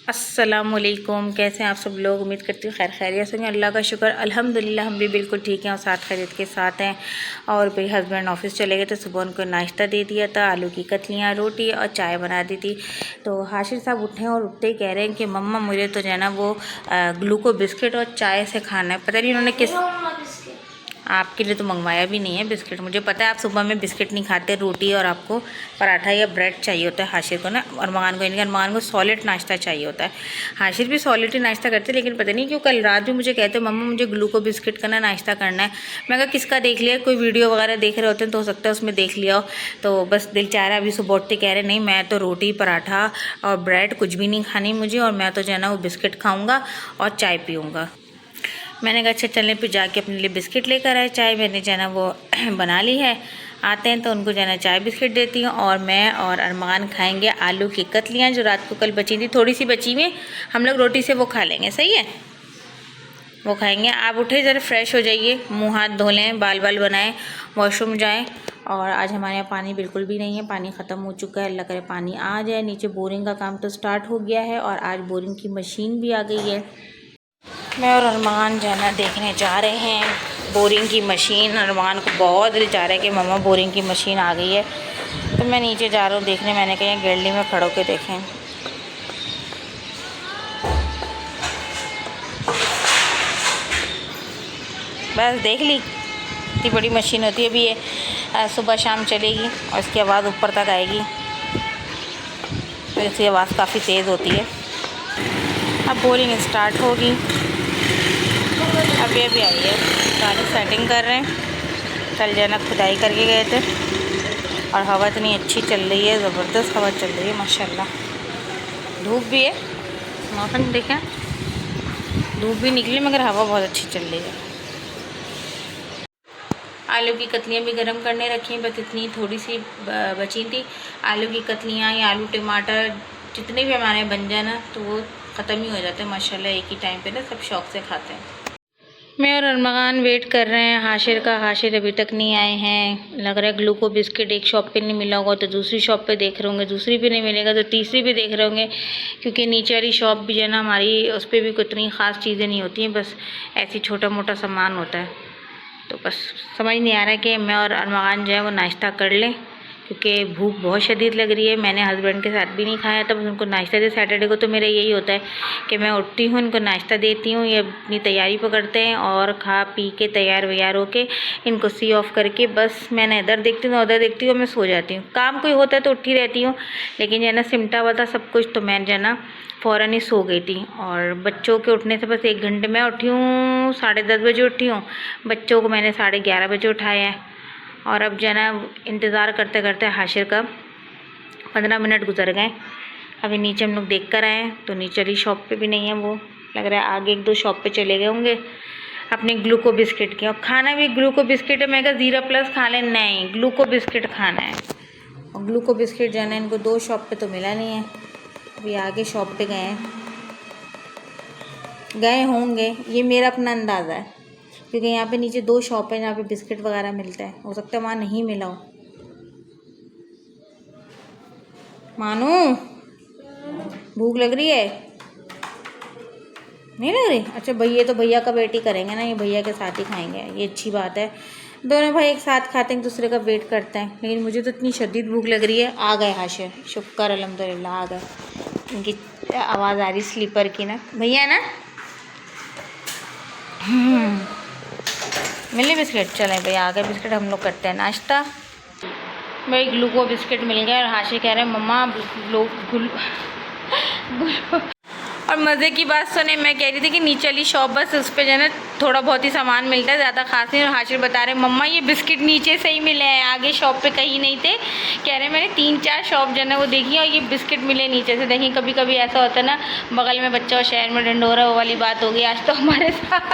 अस्सलामुअलैकुम। कैसे हैं आप सब लोग? उम्मीद करती हूँ खैर खैरियत से होंगे। अल्लाह का शुक्र अल्हम्दुलिल्लाह हम भी बिल्कुल ठीक हैं और साथ खैरियत के साथ हैं। और मेरे हस्बैंड ऑफिस चले गए तो सुबह उनको नाश्ता दे दिया था, आलू की कतलियाँ, रोटी और चाय बना दी थी। तो हाशिर साहब उठे और उठते ही कह रहे हैं कि मम्मा मुझे तो जो है ना वो ग्लूको बिस्किट और चाय से खाना है। पता नहीं उन्होंने किस आपके लिए तो मंगवाया भी नहीं है बिस्किट। मुझे पता है आप सुबह में बिस्किट नहीं खाते, रोटी और आपको पराठा या ब्रेड चाहिए होता है हाशिर को ना। और अरमान को, इनका अरमान को सॉलिड नाश्ता चाहिए होता है। हाशिर भी सॉलिड ही नाश्ता करते, लेकिन पता नहीं क्यों कल रात भी मुझे कहते मम्मा मुझे ग्लूको बिस्किट का ना नाश्ता करना है। मैं कहा किसका देख लिया, कोई वीडियो वगैरह देख रहे होते हैं तो हो सकता है उसमें देख लिया हो। तो बस दिल चाह रहा है अभी सुबह उठते कह रहे नहीं मैं तो रोटी पराठा और ब्रेड कुछ भी नहीं खानी मुझे, और मैं तो जो है ना वो बिस्किट खाऊँगा और चाय पीऊँगा। मैंने कहा अच्छा चलने पे जाके अपने लिए बिस्किट लेकर आए। चाय मैंने जो है ना वो बना ली है, आते हैं तो उनको जो है ना चाय बिस्किट देती हूँ। और मैं और अरमान खाएंगे आलू की कतलियाँ जो रात को कल बची थी, थोड़ी सी बची हुई, हम लोग रोटी से वो खा लेंगे। सही है, वो खाएंगे। आप उठे ज़रा फ्रेश हो जाइए, मुँह हाथ धो लें, बाल बाल बनाएं, वॉशरूम जाएं। और आज हमारे यहाँ पानी बिल्कुल भी नहीं है, पानी ख़त्म हो चुका है। अल्लाह करे पानी आ जाए। नीचे बोरिंग का काम तो स्टार्ट हो गया है और आज बोरिंग की मशीन भी आ गई है। मैं और अरमान जो है ना देखने जा रहे हैं बोरिंग की मशीन। अरमान को बहुत दिल जा रहा है कि मम्मा बोरिंग की मशीन आ गई है, तो मैं नीचे जा रहा हूँ देखने। मैंने कहा गैलरी में खड़ो के देखें। बस देख ली, इतनी बड़ी मशीन होती है। अभी ये सुबह शाम चलेगी और इसकी आवाज़ ऊपर तक आएगी, तो इसकी आवाज़ काफ़ी तेज़ होती है। अब बोरिंग स्टार्ट होगी, अभी अभी आई है। सारी सेटिंग कर रहे हैं। कल जाना खुदाई करके गए थे और हवा इतनी अच्छी चल रही है, ज़बरदस्त हवा चल रही है माशाल्लाह। धूप भी है, मौसम देखें, धूप भी निकली मगर हवा बहुत अच्छी चल रही है। आलू की कतलियाँ भी गरम करने रखी, बस इतनी थोड़ी सी बची थी। आलू की कतलियाँ या आलू टमाटर जितने भी हमारे बन जाए ना तो वो ख़त्म ही हो जाते हैं माशाल्लाह एक ही टाइम पे ना, सब शौक़ से खाते हैं। मैं और अरमान वेट कर रहे हैं हाशिर का। हाशिर अभी तक नहीं आए हैं। लग रहा है ग्लूको बिस्किट एक शॉप पे नहीं मिला होगा तो दूसरी शॉप पे देख रहे होंगे, दूसरी पे नहीं मिलेगा तो तीसरी पे देख रहे होंगे, क्योंकि नीचे वाली शॉप भी जो है ना हमारी, उस पर भी कोई इतनी ख़ास चीज़ें नहीं होती हैं, बस ऐसी छोटा मोटा सामान होता है। तो बस समझ नहीं आ रहा है कि मैं और अरमान जो है वो नाश्ता कर लें, क्योंकि भूख बहुत शदीद लग रही है। मैंने हस्बैंड के साथ भी नहीं खाया था, बस उनको नाश्ता दे। सैटरडे को तो मेरा यही होता है कि मैं उठती हूँ, इनको नाश्ता देती हूँ, ये अपनी तैयारी पकड़ते हैं और खा पी के तैयार वैयार होके इनको सी ऑफ करके बस मैं ना इधर देखती हूँ उधर देखती हूँ, मैं सो जाती हूँ। काम कोई होता है तो उठी रहती हूँ, लेकिन जो है ना सिमटा हुआ था सब कुछ, तो मैं जो है ना फ़ौरन ही सो गई थी। और बच्चों के उठने से बस 1 घंटे, मैं उठी हूँ 10:30 बजे उठी हूँ, बच्चों को मैंने 11:30 बजे उठाया है। और अब जो है ना इंतज़ार करते करते हाशिर का 15 मिनट गुजर गए। अभी नीचे हम लोग देख कर आए हैं तो नीचे वाली शॉप पे भी नहीं है, वो लग रहा है आगे 1-2 शॉप पे चले गए होंगे अपने ग्लूको बिस्किट के। और खाना भी ग्लूको बिस्किट है। मैं कहा ज़ीरा प्लस खा लें, नहीं ग्लूको बिस्किट खाना है। और ग्लूको बिस्किट जो है ना इनको 2 शॉप पे तो मिला नहीं है, अभी आगे शॉप पे गए होंगे, ये मेरा अपना अंदाज़ा है, क्योंकि यहाँ पे नीचे 2 शॉप है जहाँ पे बिस्किट वगैरह मिलता है। हो सकता है वहाँ नहीं मिला हो। मानू भूख लग रही है? नहीं लग रही? अच्छा भैया, तो भैया का वेट ही करेंगे ना, ये भैया के साथ ही खाएंगे, ये अच्छी बात है। दोनों भाई एक साथ खाते हैं, एक दूसरे का वेट करते हैं। लेकिन मुझे तो इतनी शदीद भूख लग रही है। आ गए हाशिर, शुक्र अल्हम्दुलिल्लाह आ गए। इनकी आवाज़ आ रही स्लीपर की ना, भैया ना मिले बिस्किट। चलें भैया आ गए बिस्किट, हम लोग करते हैं नाश्ता। भाई ग्लूको बिस्किट मिल गया और हाशिर कह रहे हैं मम्मा और मज़े की बात सुने, मैं कह रही थी कि नीचे वाली शॉप बस उस पर जो है ना थोड़ा बहुत ही सामान मिलता है, ज़्यादा खास नहीं। और हाशिर बता रहे मम्मा ये बिस्किट नीचे से ही मिले हैं, आगे शॉप पे कहीं नहीं थे। कह रहे मैंने 3-4 शॉप जो है ना वो देखी और ये बिस्किट मिले नीचे से। देखिए कभी कभी ऐसा होता है ना, बगल में बच्चा और शहर में ढंढोरा, वो वाली बात हो गई आज तो हमारे साथ।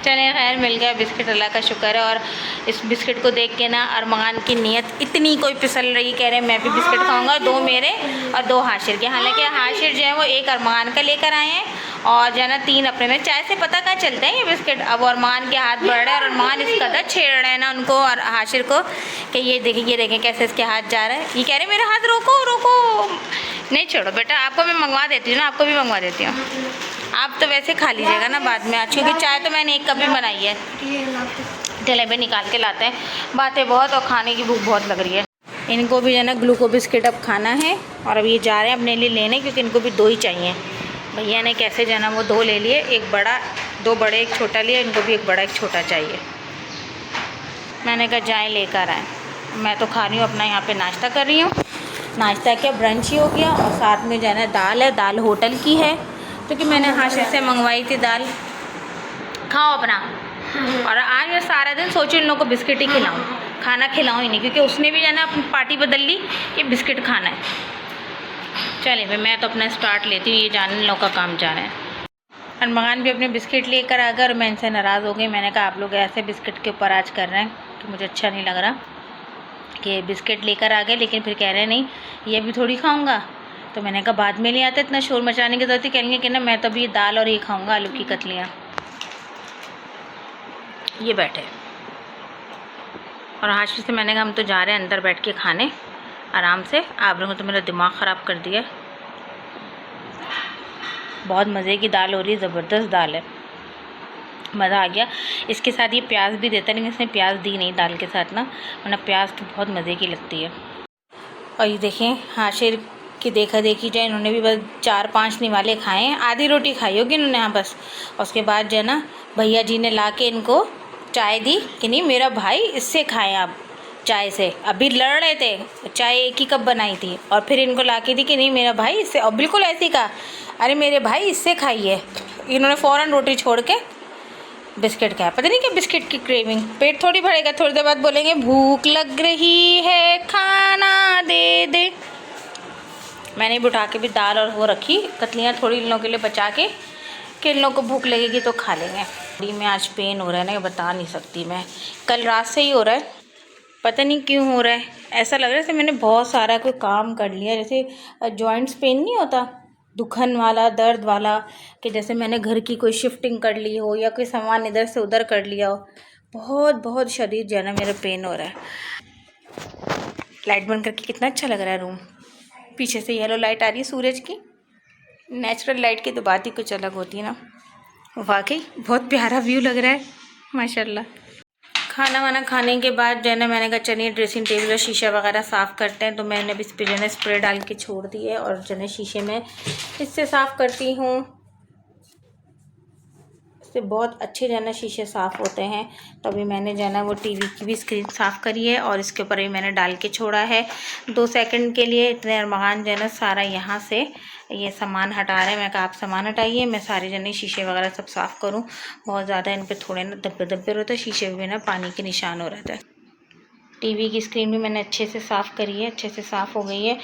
चले खैर मिल गया बिस्किट, अल्लाह का शुक्र है। और इस बिस्किट को देख के ना अरमान की नीयत इतनी कोई फिसल रही, कह रहे मैं भी बिस्किट खाऊँगा, 2 मेरे और 2 हाशिर के। हालाँकि हाशिर जो है वो 1 अरमान का लेकर आए हैं और जो है ना 3 अपने में। चाय से पता कहाँ चलता है ये बिस्किट। अब अरमान के हाथ बढ़ रहे हैं और अरमान इस कदर छेड़ रहे हैं ना उनको और हाशिर को कि ये देखें कैसे इसके हाथ जा रहे हैं। ये कह रहे मेरा हाथ रोको रोको, नहीं छोड़ो बेटा, आपको मैं मंगवा देती हूँ ना, आपको भी मंगवा देती हूँ। आप तो वैसे खा लीजिएगा ना बाद में आज, क्योंकि चाय तो मैंने एक कप ही बनाई है। जलेबी निकाल के लाते हैं, बातें बहुत और खाने की भूख बहुत लग रही है। इनको भी जो है ना ग्लूको बिस्किट अब खाना है, और अब ये जा रहे हैं अपने लिए लेने, क्योंकि इनको भी 2 ही चाहिए। भैया ने कैसे जो है ना वो 2 ले लिए, एक बड़ा 2 बड़े एक छोटा लिए, इनको भी एक बड़ा एक छोटा चाहिए। मैंने कहा जाएँ लेकर आएँ। मैं तो खा रही हूँ अपना, यहाँ पे नाश्ता कर रही हूँ। नाश्ता क्या ब्रंच ही हो गया, और साथ में जो है ना दाल है, दाल होटल की है, क्योंकि मैंने हाशिर से मंगवाई थी दाल। खाओ अपना। और आज मैं सारा दिन सोचूं इन लोगों को बिस्किट ही खिलाऊं, खाना खिलाऊं ही नहीं, क्योंकि उसने भी जाना अपनी पार्टी बदल ली कि बिस्किट खाना है। चलिए भाई, मैं तो अपना स्टार्ट लेती हूँ, ये जाने लोगों का काम जाना है। अरमान भी अपने बिस्किट लेकर आ गए और मैं इनसे नाराज़ हो गई। मैंने कहा आप लोग ऐसे बिस्किट के ऊपर आज कर रहे हैं तो मुझे अच्छा नहीं लग रहा कि बिस्किट लेकर आ गए, लेकिन फिर कह रहे नहीं ये भी थोड़ी खाऊँगा। तो मैंने कहा बाद में ले आते, इतना शोर मचाने की ज़रूरत ही, कहेंगे कि ना मैं तो अभी दाल और ये खाऊँगा, आलू की कतलियाँ। ये बैठे और हाशिर से मैंने कहा हम तो जा रहे हैं अंदर बैठ के खाने आराम से। आप लोगों ने तो मेरा दिमाग ख़राब कर दिया। बहुत मज़े की दाल हो रही है, ज़बरदस्त दाल है, मज़ा आ गया। इसके साथ ये प्याज भी देता, लेकिन इसने प्याज दी नहीं दाल के साथ ना, वरना प्याज तो बहुत मज़े की लगती है। और ये देखें हाशिर की देखा देखी जाए, इन्होंने भी बस 4-5 निवाले खाए हैं, आधी रोटी खाई होगी इन्होंने यहाँ बस। और उसके बाद जो है ना भैया जी ने ला के इनको चाय दी कि नहीं मेरा भाई इससे खाएं आप चाय से। अभी लड़ रहे थे, चाय एक ही कप बनाई थी, और फिर इनको ला के दी कि नहीं मेरा भाई इससे, और बिल्कुल ऐसे ही कहा अरे मेरे भाई इससे खाइए। इन्होंने फ़ौरन रोटी छोड़ के बिस्किट खाया। पता नहीं क्या बिस्किट की क्रेविंग, पेट थोड़ी भरेगा, थोड़ी देर बाद बोलेंगे भूख लग रही है खाना दे दे। मैंने भी उठा के भी दाल और वो रखी कतलियाँ थोड़ी इन लोगों के लिए बचा के, कि इन लोगों को भूख लगेगी तो खा लेंगे। बॉडी में आज पेन हो रहा है ना, बता नहीं सकती मैं, कल रात से ही हो रहा है, पता नहीं क्यों हो रहा है। ऐसा लग रहा है जैसे मैंने बहुत सारा कोई काम कर लिया, जैसे जॉइंट्स पेन नहीं होता दुखन वाला, दर्द वाला, कि जैसे मैंने घर की कोई शिफ्टिंग कर ली हो या कोई सामान इधर से उधर कर लिया हो। बहुत बहुत शरीर जो है ना मेरा पेन हो रहा है। लाइट बंद करके कितना अच्छा लग रहा है रूम, पीछे से येलो लाइट आ रही है सूरज की। नेचुरल लाइट की तो बात ही कुछ अलग होती है ना। वाकई बहुत प्यारा व्यू लग रहा है माशाल्लाह। खाना वाना खाने के बाद जो है ना मैंने कहा चलिए ड्रेसिंग टेबल और शीशा वगैरह साफ़ करते हैं। तो मैंने अभी इस पर जो है स्प्रे डाल के छोड़ दी है, और जो है शीशे में इससे साफ़ करती हूँ। इससे बहुत अच्छे जो है ना शीशे साफ़ होते हैं। तो अभी मैंने जो है ना वो टीवी की भी स्क्रीन साफ़ करी है, और इसके ऊपर भी मैंने डाल के छोड़ा है 2 सेकंड के लिए। इतने अरमान जो है ना सारा यहाँ से ये सामान हटा रहे हैं। मैं कहा आप सामान हटाइए, मैं सारे जने शीशे वगैरह सब साफ़ करूँ। बहुत ज़्यादा इन पे थोड़े ना धब्बे धब्बे रहते हैं, शीशे में ना पानी के निशान हो रहता है। टीवी की स्क्रीन भी मैंने अच्छे से साफ़ करी है, अच्छे से साफ़ हो गई है।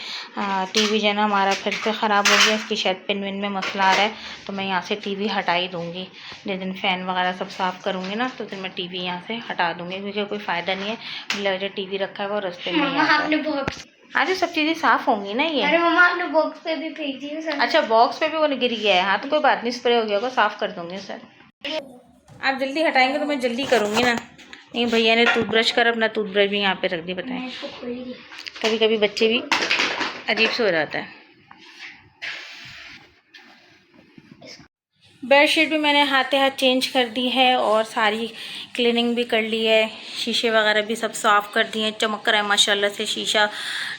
टीवी जो है ना हमारा फिर से ख़राब हो गया, इसकी शायद पिन विन में मसला आ रहा है, तो मैं यहाँ से टीवी हटा ही दूँगी। जिस दिन फ़ैन वगैरह सब साफ़ करूँगी ना, तो फिर मैं टीवी यहाँ से हटा दूँगी, क्योंकि कोई फ़ायदा नहीं है जो टीवी रखा है वो रास्ते में आज सब चीज़ें साफ़ होंगी ना। ये अरे मम्मा आपने बॉक्स पे भी फेंक दी सर। अच्छा बॉक्स पे भी वो गिर गया है। हाँ तो कोई बात नहीं, स्प्रे हो गया होगा, साफ़ कर दूँगी सर। आप जल्दी हटाएंगे तो मैं जल्दी करूँगी ना। नहीं भैया ने टूथब्रश कर अपना टूथब्रश भी यहाँ पे रख दी। बताएं कभी कभी बच्चे भी अजीब से हो जाता है। बेडशीट भी मैंने हाथे हाथ चेंज कर दी है, और सारी क्लीनिंग भी कर ली है। शीशे वगैरह भी सब साफ़ कर दिए, चमक रहा है माशाल्लाह से शीशा।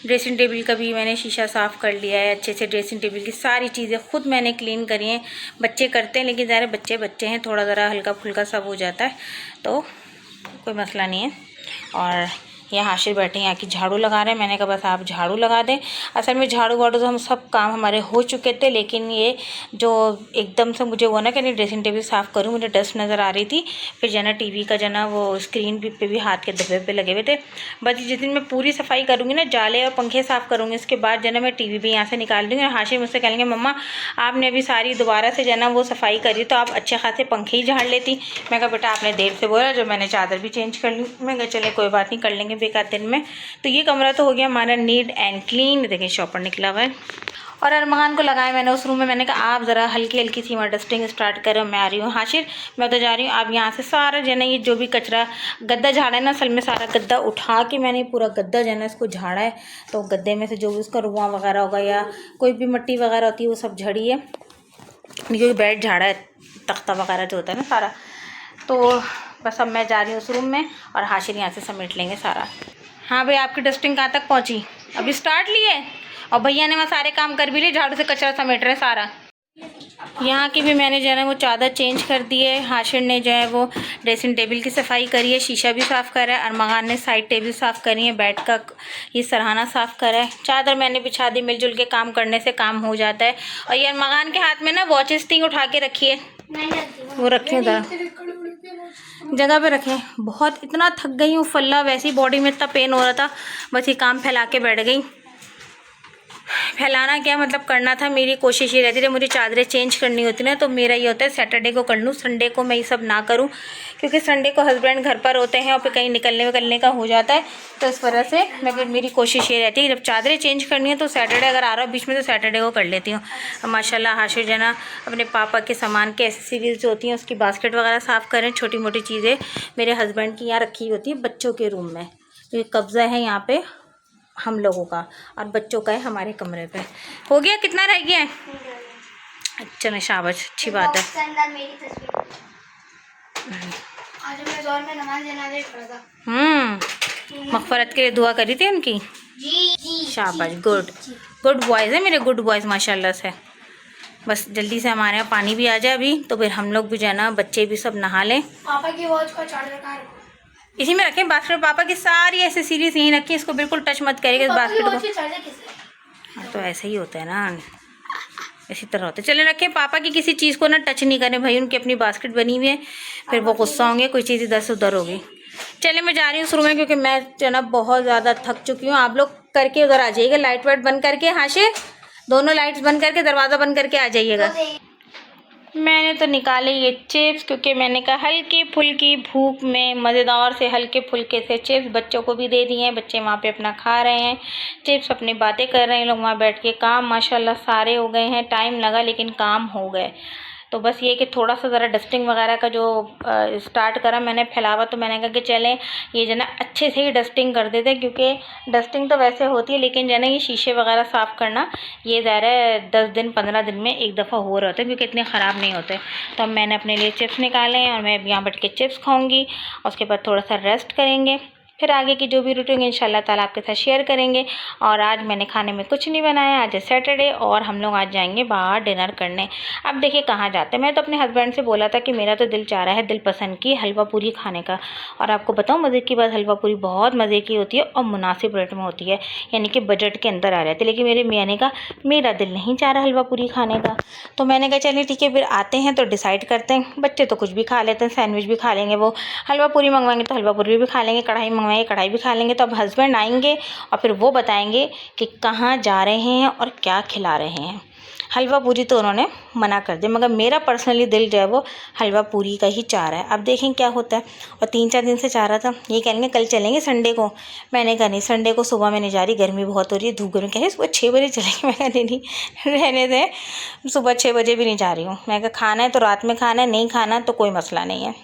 ड्रेसिंग टेबल का भी मैंने शीशा साफ़ कर लिया है अच्छे से। ड्रेसिंग टेबल की सारी चीज़ें खुद मैंने क्लीन करी हैं। बच्चे करते हैं, लेकिन ज़रा बच्चे बच्चे हैं, थोड़ा ज़रा हल्का फुल्का सब हो जाता है, तो कोई मसला नहीं है। और यहाँ हाशिर बैठे यहाँ की झाड़ू लगा रहे हैं। मैंने कहा बस आप झाड़ू लगा दें। असल में झाड़ू वाड़ू तो हम सब काम हमारे हो चुके थे, लेकिन ये जो एकदम से मुझे वो ना कि ड्रेसिंग टेबल साफ़ करूँ, मुझे डस्ट नज़र आ रही थी। फिर जना टीवी का जना वो स्क्रीन पे भी हाथ के धब्बे पे लगे हुए थे। बस जिस दिन मैं पूरी सफाई करूँगी ना, जाले और पंखे साफ़ करूँगी, उसके बाद जना मैं टीवी भी यहाँ से निकाल दूँगी। और हाशिर मुझसे कहेंगे मम्मा आपने अभी सारी दोबारा से जना वो सफाई करी, तो आप अच्छे खासे पंखे ही झाड़ लेती। मैं कहा बेटा आपने देर से बोला, जो मैंने चादर भी चेंज कर ली। मैं कहा चले कोई बात नहीं, कर लेंगे बेकार दिन में। तो ये कमरा तो हो गया हमारा नीट एंड क्लीन। देखिए शॉपर निकला हुआ है। और अरमान को लगाया मैंने उस रूम में। मैंने कहा आप ज़रा हल्की हल्की सी वहाँ डस्टिंग स्टार्ट करो, मैं आ रही हूँ। हाशिर मैं तो जा रही हूँ, आप यहाँ से सारा जो है ना ये जो भी कचरा गद्दा झाड़ा है ना, असल में सारा गद्दा उठा के मैंने पूरा गद्दा जो है ना इसको झाड़ा है। तो गद्दे में से जो भी उसका रुआं वगैरह होगा या कोई भी मिट्टी वगैरह होती है वो सब झड़ी है, क्योंकि बेड झाड़ा है, तख्ता वगैरह जो होता है ना सारा। तो बस अब मैं जा रही हूँ उस रूम में और हाशिर यहाँ से समेट लेंगे सारा। हाँ भाई, आपकी डस्टिंग कहाँ तक पहुँची? अभी स्टार्ट लिए और भैया ने वहाँ सारे काम कर भी लिए, झाड़ू से कचरा समेट रहे सारा। यहाँ की भी मैंने जो है ना वो चादर चेंज कर दी है। हाशिर ने जो है वो ड्रेसिंग टेबल की सफाई करी है, शीशा भी साफ़ करा है। अरमान ने साइड टेबल साफ़ करी है, बेड का ये सरहाना साफ़ करा है। चादर मैंने बिछा दी, मिलजुल के काम करने से काम हो जाता है। और ये अरमान के हाथ में ना वॉचेस थी, उठा के रखी है, वो रखे उधर जगह पे रखे। बहुत इतना थक गई हूँ फल्ला, वैसी बॉडी में इतना पेन हो रहा था, बस ये काम फैला के बैठ गई। फैलाना क्या मतलब करना था, मेरी कोशिश ये रहती है मुझे चादरें चेंज करनी होती ना, तो मेरा ये होता है सैटरडे को कर लूँ, संडे को मैं ये सब ना करूँ, क्योंकि संडे को हस्बैंड घर पर होते हैं और फिर कहीं निकलने का हो जाता है। तो इस वजह से मेरी कोशिश ये रहती है जब चादरें चेंज करनी है तो सैटरडे अगर आ रहा हो बीच में तो सैटरडे को कर लेती हूँ। माशाल्लाह हाशिर जना अपने पापा के सामान के एसेसरीज जो होती हैं उसकी बास्केट वगैरह साफ़ करें, छोटी मोटी चीज़ें मेरे हस्बैंड की यहाँ रखी होती है बच्चों के रूम में। ये कब्ज़ा है यहाँ पे हम लोगों का और बच्चों का है हमारे कमरे पे। हो गया? कितना रह गया है? अच्छा ना, शाबाश, अच्छी बात है। मग़फ़रत के लिए दुआ करी थी उनकी। शाबाश, गुड बॉयज़ है मेरे, गुड बॉयज़ माशाल्लाह से। बस जल्दी से हमारे यहाँ पानी भी आ जाए अभी, तो फिर हम लोग भी जो है ना बच्चे भी सब नहा लें। पापा की वॉच का चार्जर कहाँ है? इसी में रखें बास्केट, पापा की सारी ऐसे सीरीज यहीं रखी, इसको बिल्कुल टच मत करिएगा इस बास्केट को। हाँ तो ऐसे ही होता है ना, इसी तरह होता है। चले रखें, पापा की किसी चीज़ को ना टच नहीं करें भाई, उनकी अपनी बास्केट बनी हुई है, फिर वो गुस्सा होंगे कोई चीज़ इधर से उधर होगी। चले मैं जा रही हूँ शुरू में, क्योंकि मैं जो है ना बहुत ज़्यादा थक चुकी हूँ। आप लोग करके उधर आ जाइएगा, लाइट वाइट बंद करके, हाशिर दोनों लाइट्स बंद करके दरवाज़ा बंद करके आ जाइएगा। मैंने तो निकाले ये चिप्स, क्योंकि मैंने कहा हल्की फुल्की भूख में मज़ेदार से हल्के फुल्के से चिप्स बच्चों को भी दे दिए हैं। बच्चे वहाँ पे अपना खा रहे हैं चिप्स, अपनी बातें कर रहे हैं लोग वहाँ बैठ के। काम माशाल्लाह सारे हो गए हैं, टाइम लगा लेकिन काम हो गए। तो बस ये कि थोड़ा सा ज़रा डस्टिंग वगैरह का जो स्टार्ट करा मैंने फैलावा, तो मैंने कहा कि चलें ये जो ना अच्छे से ही डस्टिंग कर देते, क्योंकि डस्टिंग तो वैसे होती है लेकिन जो है ना ये शीशे वगैरह साफ़ करना ये ज़्यादा 10 दिन 15 दिन में एक दफ़ा हो रहा होता है, क्योंकि इतने ख़राब नहीं होते। तो अब मैंने अपने लिए चिप्स निकाले हैं और मैं यहाँ बैठ के चिप्स खाऊँगी, उसके बाद थोड़ा सा रेस्ट करेंगे, फिर आगे की जो भी रूटीन इंशाल्लाह ताला आपके साथ शेयर करेंगे। और आज मैंने खाने में कुछ नहीं बनाया, आज है सैटरडे और हम लोग आज जाएंगे बाहर डिनर करने। अब देखिए कहाँ जाते हैं। मैं तो अपने हस्बैंड से बोला था कि मेरा तो दिल चाह रहा है दिल पसंद की हलवा पूरी खाने का, और आपको बताऊँ मज़े की बात, हलवा पूरी बहुत मज़े की होती है और मुनासिब रेट में होती है, यानी कि बजट के अंदर आ जाती है। लेकिन मेरे मियाँ ने कहा मेरा दिल नहीं चाह रहा हलवा पूरी खाने का, तो मैंने कहा चलिए ठीक है फिर आते हैं तो डिसाइड करते हैं। बच्चे तो कुछ भी खा लेते हैं, सैंडविच भी खा लेंगे, वो हलवा पूरी मंगवाएंगे तो हलवा पूरी भी खा लेंगे, कढ़ाई मंगवाएंगे कढ़ाई भी खा लेंगे। तो अब हस्बैंड आएंगे और फिर वो बताएंगे कि कहाँ जा रहे हैं और क्या खिला रहे हैं। हलवा पूरी तो उन्होंने मना कर दिया, मगर मेरा पर्सनली दिल जो है वो हलवा पूरी का ही चाह रहा है। अब देखें क्या होता है। और 3-4 दिन से चाह रहा था, ये कहेंगे कल चलेंगे संडे को। मैंने कहा नहीं, संडे को सुबह में नहीं जा रही, गर्मी बहुत हो रही है, धूप गर्मी। कहे सुबह 6 बजे चलेंगे। मैं कहा नहीं रहने दें, सुबह 6 बजे भी नहीं जा रही हूँ। मैं कहा खाना है तो रात में खाना है, नहीं खाना तो कोई मसला नहीं है।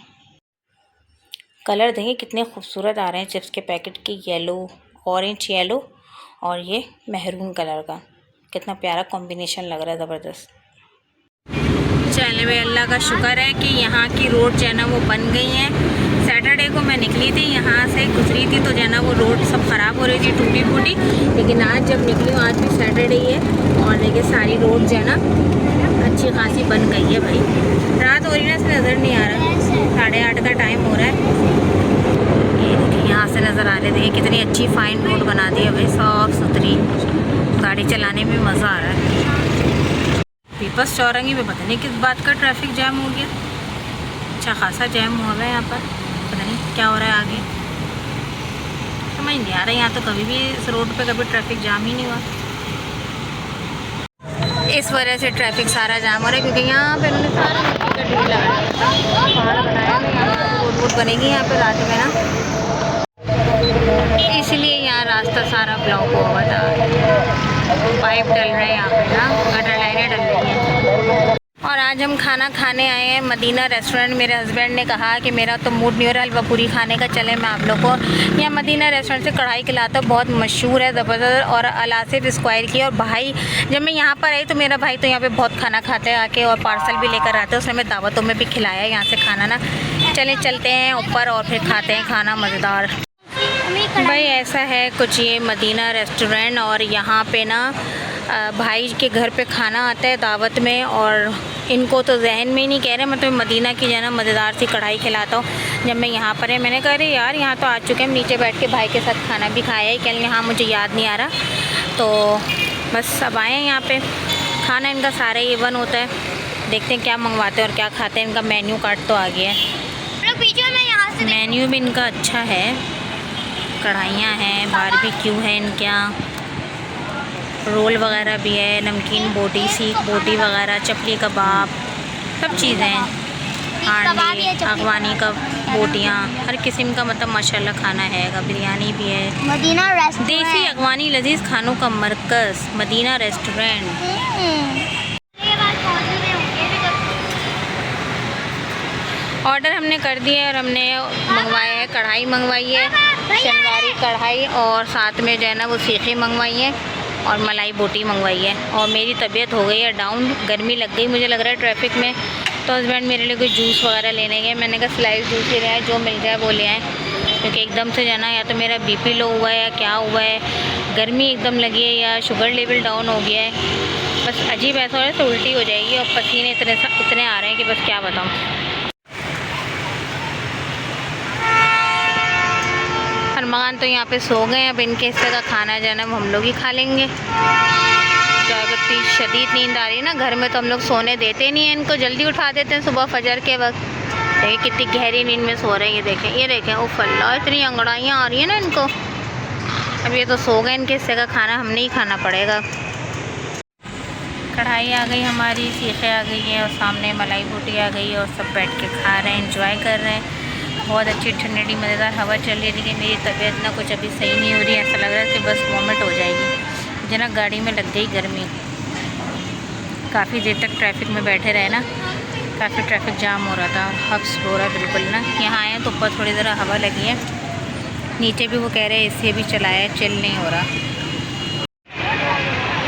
कलर देखिए कितने खूबसूरत आ रहे हैं चिप्स के पैकेट की, येलो, ऑरेंज येलो और ये मेहरून कलर का, कितना प्यारा कॉम्बिनेशन लग रहा है, ज़बरदस्त। चले भाई अल्लाह का शुक्र है कि यहाँ की रोड जो है ना वो बन गई है। सैटरडे को मैं निकली थी, यहाँ से गुजरी थी तो जो है ना वो रोड सब ख़राब हो रही थी, टूटी फूटी, लेकिन आज जब निकली हूँ, आज भी सैटरडे ही है और देखिए सारी रोड जो है ना अच्छी खासी बन गई है। भाई रात हो रही है ना, इससे नज़र नहीं आ रहा, 8:30 का टाइम हो रहा है। ये देखिए यहाँ से नज़र आ रहे थे, कितनी अच्छी फाइन रोड बना दी है भाई, साफ़ सुथरी, गाड़ी चलाने में मज़ा आ रहा है। पीपल्स चौरंगी में पता नहीं किस बात का ट्रैफिक जैम हो गया, अच्छा खासा जैम हो रहा है यहाँ पर, पता नहीं क्या हो रहा है आगे, समझ नहीं आ रहा है। यहाँ तो कभी भी इस रोड पे कभी ट्रैफिक जाम ही नहीं हुआ, इस वजह से ट्रैफिक सारा जाम हो रहा है, क्योंकि यहाँ पे उन्होंने सारा मिट्टी का ढेर लगाया था, पहाड़ बनाया है, यहाँ पर रोड वोड बनेगी यहाँ पे रात में ना, इसलिए यहाँ रास्ता सारा ब्लॉक हुआ था। पाइप डल रहे हैं यहाँ पे ना, गटर लाइनें डल रही हैं। और आज हम खाना खाने आए हैं मदीना रेस्टोरेंट। मेरे हस्बैंड ने कहा कि मेरा तो मूड नहीं हो रहा हलवा पूरी खाने का, चले मैं आप लोग को यहाँ मदीना रेस्टोरेंट से कढ़ाई खिलाता हूँ, बहुत मशहूर है, ज़बरदस्त, और अलासिफ स्क्वायर की। और भाई जब मैं यहाँ पर आई तो मेरा भाई तो यहाँ पे बहुत खाना खाता है आके, और पार्सल भी लेकर आते हैं, उसने हमें दावतों में भी खिलाया यहाँ से खाना ना। चले चलते हैं ऊपर और फिर खाते हैं खाना मज़ेदार। भाई ऐसा है कुछ ये मदीना रेस्टोरेंट, और यहाँ पे ना भाई के घर पे खाना आता है दावत में, और इनको तो जहन में ही नहीं कह रहे, मतलब मदीना की जो ना मज़ेदार सी कढ़ाई खिलाता हूँ। जब मैं यहाँ पर है मैंने कहा अरे यार यहाँ तो आ चुके हैं, हम नीचे बैठ के भाई के साथ खाना भी खाया है कल, यहाँ मुझे याद नहीं आ रहा, तो बस अब आए हैं यहाँ पे। खाना इनका सारा ही वन होता है, देखते हैं क्या मंगवाते हैं और क्या खाते हैं। इनका मेन्यू कार्ड तो आ गया है, मेन्यू भी इनका अच्छा है, कढ़ाइयाँ हैं, बारबेक्यू है इनके यहाँ, रोल वगैरह भी है, नमकीन बोटी, सीख बोटी वगैरह, चपली कबाब, सब चीज़ें हैं, हांडी अगवानी का बोटियाँ, हर किस्म का मतलब माशाल्लाह खाना है। बिरयानी भी है। मदीना रेस्टोरेंट, देसी अगवानी लजीज खानों का मरकज़ मदीना रेस्टोरेंट। ऑर्डर हमने कर दिया है और हमने मंगवाया है, कढ़ाई मंगवाई है, शलवारी कढ़ाई, और साथ में जो है ना वो सीखी मंगवाई है, और मलाई बोटी मंगवाई है। और मेरी तबीयत हो गई है डाउन, गर्मी लग गई मुझे लग रहा है ट्रैफिक में, तो हस्बैंड मेरे लिए कोई जूस वगैरह लेने गए। मैंने कहा स्लाइस जूस ही रहे, जो मिल जाए वो ले आए, क्योंकि एकदम से जाना या तो मेरा बीपी लो हुआ है या क्या हुआ है, गर्मी एकदम लगी है या शुगर लेवल डाउन हो गया है, बस अजीब ऐसा हो रहा है तो उल्टी हो जाएगी, और पसीने इतने आ रहे हैं कि बस क्या बताऊँ। अरमान तो यहाँ पे सो गए हैं, अब इनके हिस्से का खाना जो है ना वो हम लोग ही खा लेंगे। जब इतनी शदीद नींद आ रही है ना घर में, तो हम लोग सोने देते नहीं हैं इनको, जल्दी उठा देते हैं सुबह फजर के वक्त। देखिए कितनी गहरी नींद में सो रहे हैं, ये देखें उफ़ अल्लाह, इतनी अंगड़ाइयाँ आ रही हैं ना इनको। अब ये तो सो गए, इनके हिस्से का खाना हमने ही खाना पड़ेगा। कढ़ाई आ गई हमारी, सीखें आ गई हैं, और सामने मलाई बोटी आ गई है, और सब बैठ के खा रहे हैं, इंजॉय कर रहे हैं। बहुत अच्छी ठंडी मज़ेदार हवा चल रही है, लेकिन मेरी तबीयत ना कुछ अभी सही नहीं हो रही है, ऐसा लग रहा है कि बस वॉमिट हो जाएगी। मुझे ना गाड़ी में लग गई गर्मी, काफ़ी देर तक ट्रैफिक में बैठे रहे ना, काफ़ी ट्रैफिक जाम हो रहा था, हब्स हो रहा है बिल्कुल ना। यहाँ आए तो ऊपर थोड़ी ज़रा हवा लगी है, नीचे भी वो कह रहे हैं एसी भी चलाया है, चिल नहीं हो रहा।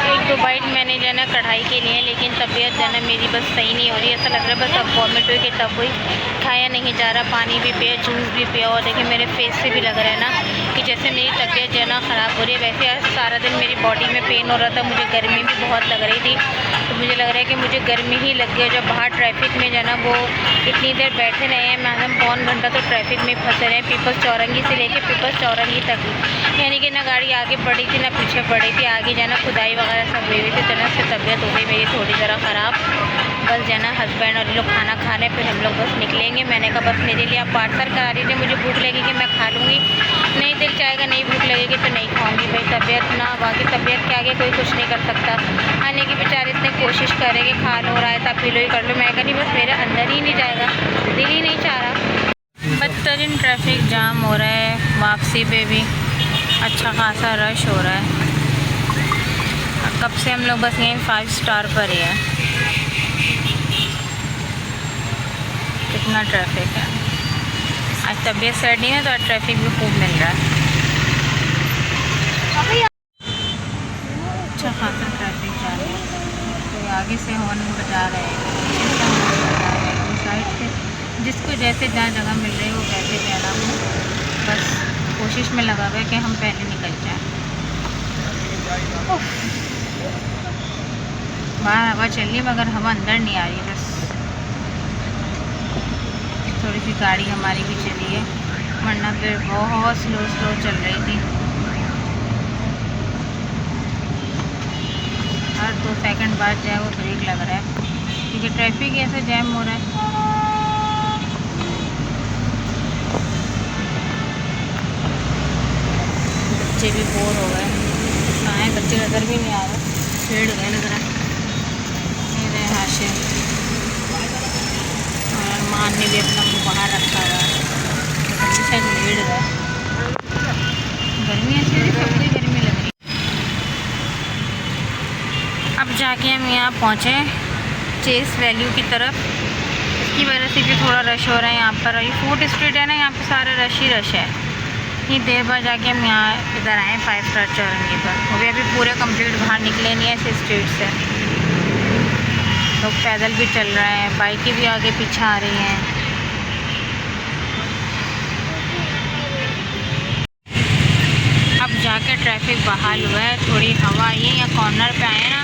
एक दो बाइट मैंने जो है ना कढ़ाई के लिए, लेकिन तबीयत जो है ना मेरी बस सही नहीं हो रही, ऐसा लग रहा है बस अब वॉमिट हुई कि तब हुई, खाया नहीं जा रहा, पानी भी पिया, जूस भी पिया, और देखिए मेरे फेस से भी लग रहा है ना कि जैसे मेरी तबीयत जो है ना ख़राब हो रही है। वैसे आज सारा दिन मेरी बॉडी में पेन हो रहा था, मुझे गर्मी भी बहुत लग रही थी, तो मुझे लग रहा है कि मुझे गर्मी ही लग गई। जब बाहर ट्रैफिक में जो है ना वो इतनी देर बैठे रहे हैं, मैडम पौन घंटा तो ट्रैफिक में फंसे रहे हैं, पीपल्स चौरंगी से लेके पीपल्स चौरंगी तक, यानी कि ना गाड़ी आगे बढ़ी थी ना पीछे बढ़ी थी, आगे जाना खुदाई वगैरह सब हुई थी, तरह से तबीयत हो गई मेरी थोड़ी ज़रा ख़राब। बस जाना हस्बैंड और लोग खाना खा रहे, फिर हम लोग बस निकलेंगे। मैंने कहा बस मेरे लिए आप पार्सल करा दीजिए, मुझे भूख लगेगी मैं खा लूँगी, नहीं दिल चाहेगा नहीं भूख लगेगी तो नहीं खाऊंगी। भाई तबीयत ना, बाकी तबीयत के आगे कोई कुछ नहीं कर सकता। आने की बेचारे इतने कोशिश करे कि खा लो, रायता पी लो, ही कर लो, मैं कह नहीं बस मेरे अंदर ही नहीं जाएगा, दिल ही नहीं चाह रहा। बदतरीन ट्रैफिक जाम हो रहा है, वापसी पे भी अच्छा खासा रश हो रहा है। कब से हम लोग बस यहीं 5 स्टार पर ही है, कितना ट्रैफिक है। आज तबीयत सेट नहीं है तो आज ट्रैफिक भी खूब मिल रहा है, अच्छा खासा ट्रैफिक जा रहा है। कोई आगे से हॉर्न बजा रहे हैं, उस साइड से जिसको जैसे जहाँ जगह मिल रही है वो वैसे जाना हो, बस कोशिश में लगा हुआ है कि हम पहले निकल जाएँ। बाहर हवा चल रही है मगर हवा अंदर नहीं आ रही, बस थोड़ी सी गाड़ी हमारी भी चली है, वरना फिर बहुत स्लो चल रही थी। हर 2 सेकंड बाद जो है वो ब्रेक लग रहा है, क्योंकि ट्रैफिक ऐसा जैम हो रहा है। बच्चे भी बोर हो गए, कहाँ हैं बच्चे नज़र भी नहीं आ रहे, पेड़ गए नजर है। मेरे हाशिम और अरमान ने भी अपना मुँह बाहर रखा हुआ है, बच्चे शायद लेट गए। गर्मी ऐसी है, सबसे गर्मी लग रही है। जाके हम यहाँ पहुँचे चेस वैल्यू की तरफ। इसकी वजह से भी थोड़ा रश हो रहा है यहाँ पर। ये फूड स्ट्रीट है ना, यहाँ पे सारे रश ही रश है। इतनी देर बाद जाके हम यहाँ इधर आए 5 स्टार चौरंगी पर। वो भी अभी पूरे कंप्लीट बाहर निकले नहीं है इस स्ट्रीट से। लोग पैदल भी चल रहे हैं, बाइकें भी आगे पीछे आ रही हैं। अब जाके ट्रैफिक बहाल हुआ है, थोड़ी हवा आई है। यहाँ कॉर्नर पे आए ना,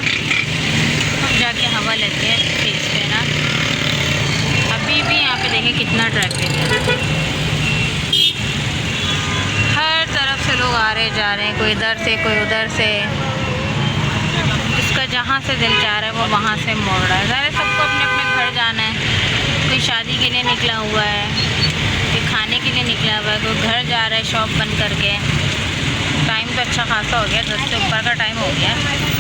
अब जाके हवा लगी है फेस पे ना। अभी भी यहाँ पे देखें कितना ट्रैफिक है, हर तरफ से लोग आ रहे जा रहे हैं, कोई इधर से कोई उधर से। जिसका जहाँ से दिल चाह रहा है वो वहाँ से मोड़ रहा है। ज़ाहिर सबको अपने अपने घर जाना है। कोई शादी के लिए निकला हुआ है, कोई खाने के लिए निकला हुआ है, कोई घर जा रहा है शॉप बंद करके। टाइम तो अच्छा खासा हो गया, 10 से ऊपर का टाइम हो गया।